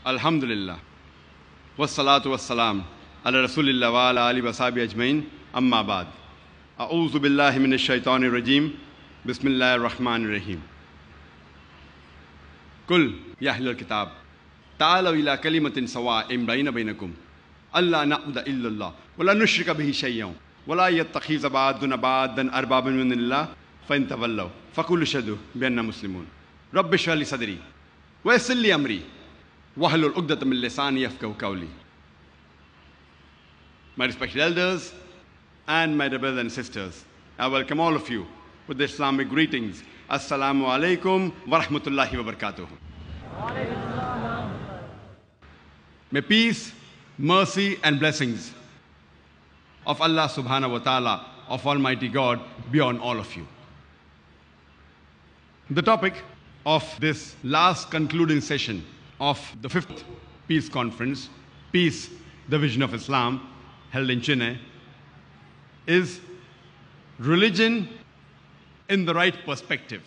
Alhamdulillah. Wassalatu wassalam ala Rasulillah wa ala alihi wa sahbihi ajmain. Amma ba'd. A'udhu billahi minash shaitanir rajim. Bismillahir rahmanir rahim. Kul ya ahlal kitab ta'alaw ila kalimatin sawa'in bainakum alla na'budu illa Allah wa la nushrika bihi shay'an wa la yattakhiza ba'duna ba'dan arbaban min dunillah fa in tawallaw faqul ashhadu bi anna muslimun. Rabbi shrah li sadri wa yassir li amri wahlul 'uqdatam min lisani yafqahu qawli. My respected elders and my brothers and sisters, I welcome all of you with the Islamic greetings. Assalamu alaikum wa rahmatullahi wa barakatuh. May peace, mercy and blessings of Allah subhanahu wa ta'ala, of Almighty God, be on all of you. The topic of this last concluding session of the 5th Peace Conference, Peace, the Vision of Islam, held in Chennai, is religion in the right perspective.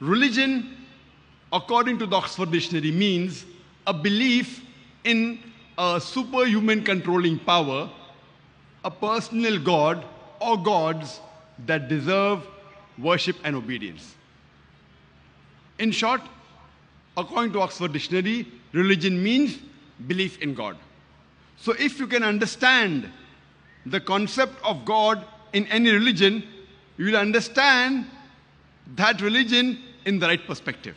Religion, according to the Oxford Dictionary, means a belief in a superhuman controlling power, a personal God or gods that deserve worship and obedience. In short, according to Oxford Dictionary, religion means belief in God. So if you can understand the concept of God in any religion, you will understand that religion in the right perspective.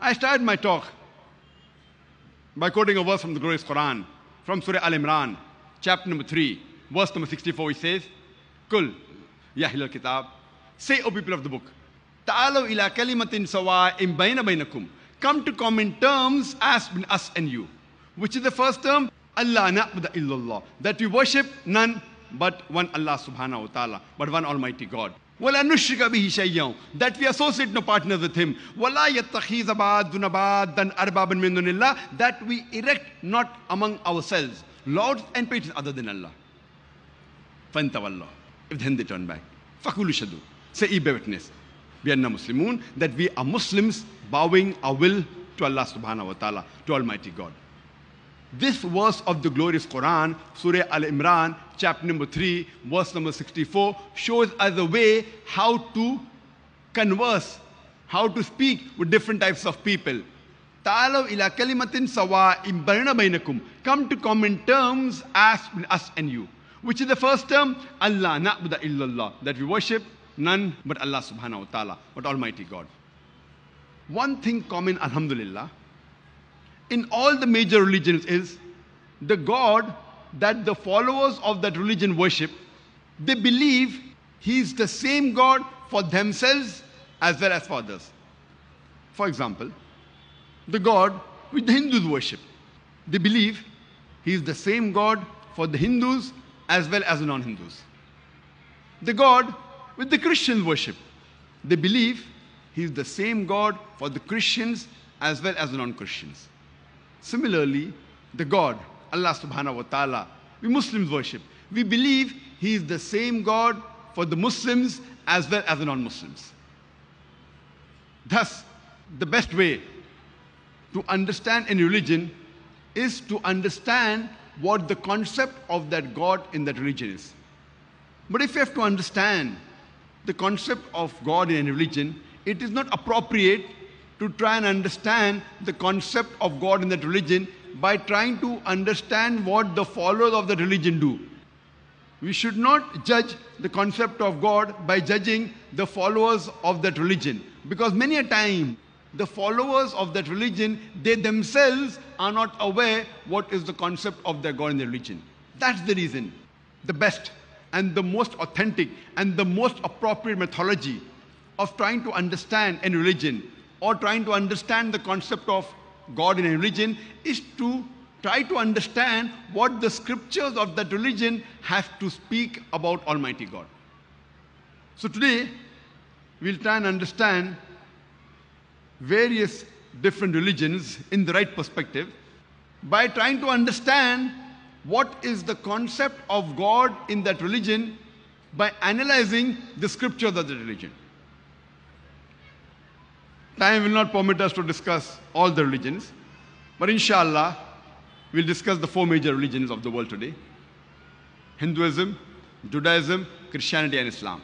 I started my talk by quoting a verse from the glorious Quran, from Surah Al-Imran, chapter number 3, verse number 64, it says, Kul, ya ahlal kitab, say, O people of the book, ta'alaw ila kalimatin sawa'in bainakum, come to common terms as between us and you. Which is the first term? Allah na'budu illallah, that we worship none but one Allah subhanahu wa ta'ala, but one Almighty God. وَلَا نُشْرِكَ بِهِ شَيْئًا, that we associate no partners with Him. وَلَا يَتَّخِذَ بَعْضُنَا بَعْضًا أَرْبَابًا مِن دُونِ اللَّهِ, that we erect not among ourselves lords and patrons other than Allah. فَإِن تَوَلَّوْا, if then they turn back, فَقُولُوا اشْهَدُوا, say, ye bear witness, بِأَنَّا مُسْلِمُونَ, that we are Muslims bowing our will to Allah subhanahu wa ta'ala, to Almighty God. This verse of the glorious Quran, Surah Al-Imran, chapter number 3, verse number 64, shows us a way how to converse, how to speak with different types of people. Ta'alaw ila kalimatin sawa'in bainakum, come to common terms as between us and you. Which is the first term? Allah na'budu illallah, that we worship none but Allah subhanahu wa ta'ala, but Almighty God. One thing common, alhamdulillah, in all the major religions is the God that the followers of that religion worship, they believe He is the same God for themselves as well as for others. For example, the God which the Hindus worship, they believe He is the same God for the Hindus as well as the non-Hindus. The God which the Christians worship, they believe He is the same God for the Christians as well as the non-Christians. Similarly, the God, Allah subhanahu wa ta'ala, we Muslims worship. We believe He is the same God for the Muslims as well as the non-Muslims. Thus, the best way to understand any religion is to understand what the concept of that God in that religion is. But if you have to understand the concept of God in any religion, it is not appropriate to try and understand the concept of God in that religion by trying to understand what the followers of that religion do. We should not judge the concept of God by judging the followers of that religion, because many a time the followers of that religion, they themselves are not aware what is the concept of their God in their religion. That's the reason the best and the most authentic and the most appropriate methodology of trying to understand any religion or trying to understand the concept of God in a religion is to try to understand what the scriptures of that religion have to speak about Almighty God. So today, we'll try and understand various different religions in the right perspective by trying to understand what is the concept of God in that religion by analyzing the scriptures of the religion. Time will not permit us to discuss all the religions, but inshallah, we'll discuss the four major religions of the world today: Hinduism, Judaism, Christianity, and Islam.